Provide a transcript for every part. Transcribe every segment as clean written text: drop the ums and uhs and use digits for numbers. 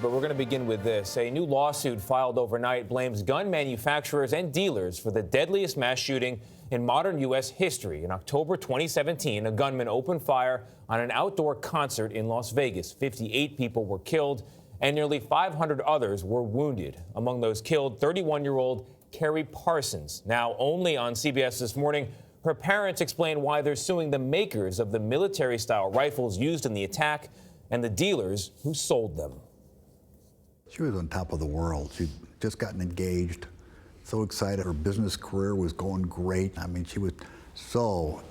But we're going to begin with this. A new lawsuit filed overnight blames gun manufacturers and dealers for the deadliest mass shooting in modern U.S. history. In October 2017, a gunman opened fire on an outdoor concert in Las Vegas. 58 people were killed and nearly 500 others were wounded. Among those killed, 31-year-old Carrie Parsons. Now only on CBS This Morning, her parents explain why they're suing the makers of the military-style rifles used in the attack and the dealers who sold them. She was on top of the world. She'd just gotten engaged, so excited. Her business career was going great. I mean, she was so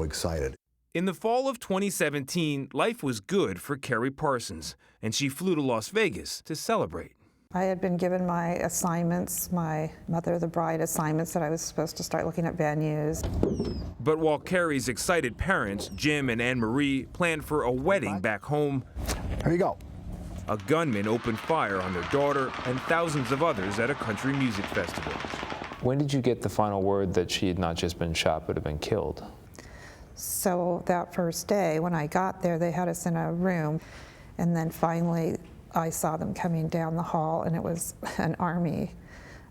excited. In the fall of 2017, life was good for Carrie Parsons, and she flew to Las Vegas to celebrate. I had been given my assignments, my Mother of the Bride assignments, that I was supposed to start looking at venues. But while Carrie's excited parents, Jim and Anne Marie, planned for a wedding back home, Here you go. a gunman opened fire on their daughter and thousands of others at a country music festival. When did you get the final word that she had not just been shot but had been killed? So that first day, when I got there, they had us in a room, and then finally I saw them coming down the hall, and it was an army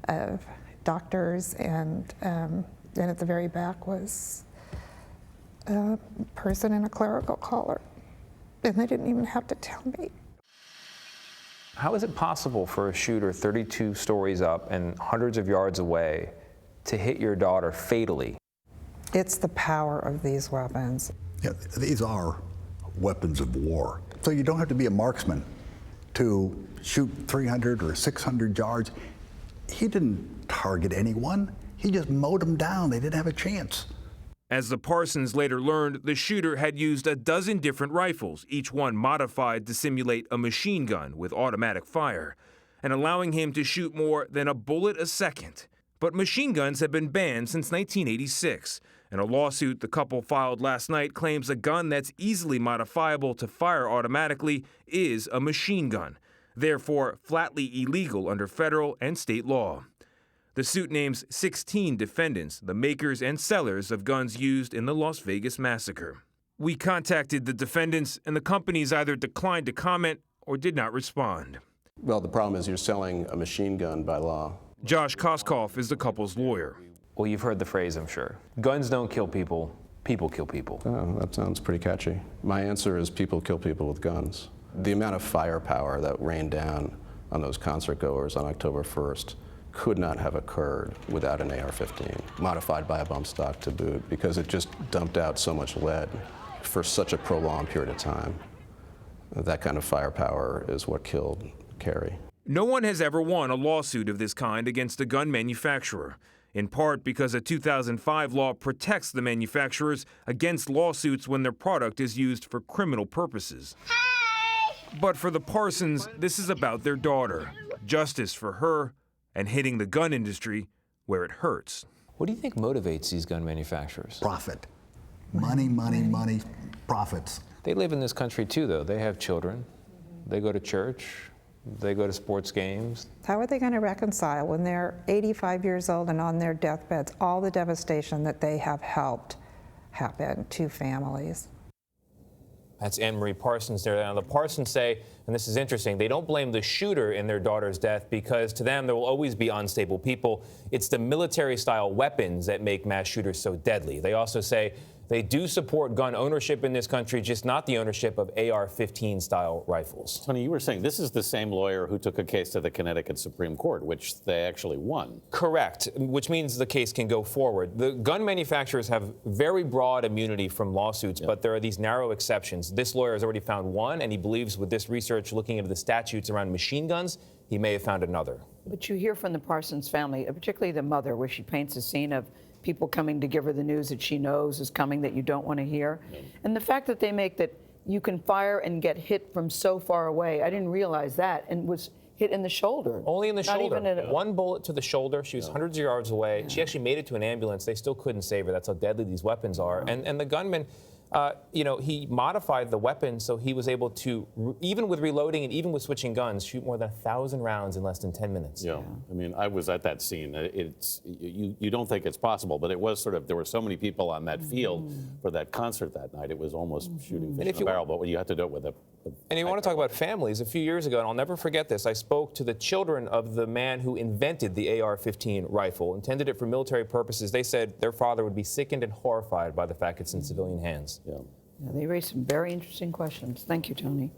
of doctors, and at the very back was a person in a clerical collar, and they didn't even have to tell me. How is it possible for a shooter 32 stories up and hundreds of yards away to hit your daughter fatally? It's the power of these weapons. Yeah, these are weapons of war. So you don't have to be a marksman to shoot 300 or 600 yards. He didn't target anyone. He just mowed them down. They didn't have a chance. As the Parsons later learned, the shooter had used a dozen different rifles, each one modified to simulate a machine gun with automatic fire, and allowing him to shoot more than a bullet a second. But machine guns have been banned since 1986, and a lawsuit the couple filed last night claims a gun that's easily modifiable to fire automatically is a machine gun, therefore flatly illegal under federal and state law. The suit names 16 defendants, the makers and sellers of guns used in the Las Vegas massacre. We contacted the defendants, and the companies either declined to comment or did not respond. Well, the problem is you're selling a machine gun by law. Josh Koskoff is the couple's lawyer. Well, you've heard the phrase, I'm sure. Guns don't kill people, people kill people. Oh, that sounds pretty catchy. My answer is people kill people with guns. The amount of firepower that rained down on those concert goers on October 1st could not have occurred without an AR-15, modified by a bump stock to boot, because it just dumped out so much lead for such a prolonged period of time. That kind of firepower is what killed Carrie. No one has ever won a lawsuit of this kind against a gun manufacturer, in part because a 2005 law protects the manufacturers against lawsuits when their product is used for criminal purposes. But for the Parsons, this is about their daughter, justice for her, and hitting the gun industry where it hurts. What do you think motivates these gun manufacturers? Profit. Money, money, money, profits. They live in this country too, though. They have children. They go to church. They go to sports games. How are they going to reconcile when they're 85 years old and on their deathbeds, all the devastation that they have helped happen to families? That's Anne Marie Parsons there. Now, the Parsons say, and this is interesting, they don't blame the shooter in their daughter's death because to them there will always be unstable people. It's the military-style weapons that make mass shooters so deadly. They also say they do support gun ownership in this country, just not the ownership of AR-15 style rifles. Tony, you were saying this is the same lawyer who took a case to the Connecticut Supreme Court, which they actually won. Correct, which means the case can go forward. The gun manufacturers have very broad immunity from lawsuits, but there are these narrow exceptions. This lawyer has already found one, and he believes with this research looking into the statutes around machine guns, he may have found another. But you hear from the Parsons family, particularly the mother, where she paints a scene of people coming to give her the news that she knows is coming that you don't want to hear. And the fact that they make that you can fire and get hit from so far away, I didn't realize that, and was hit in the shoulder. Only in the Not shoulder. even One bullet to the shoulder. She was hundreds of yards away. She actually made it to an ambulance. They still couldn't save her. That's how deadly these weapons are. And the gunman, he modified the weapon so he was able to, even with reloading and even with switching guns, shoot more than 1,000 rounds in less than 10 minutes. Yeah, I mean, I was at that scene. You don't think it's possible, but it was sort of, there were so many people on that field for that concert that night. It was almost shooting fish in a barrel, but you have to do it with a... And you want to talk about families, a few years ago, and I'll never forget this, I spoke to the children of the man who invented the AR-15 rifle, intended it for military purposes. They said their father would be sickened and horrified by the fact it's in civilian hands. Yeah. Yeah, they raised some very interesting questions. Thank you, Tony.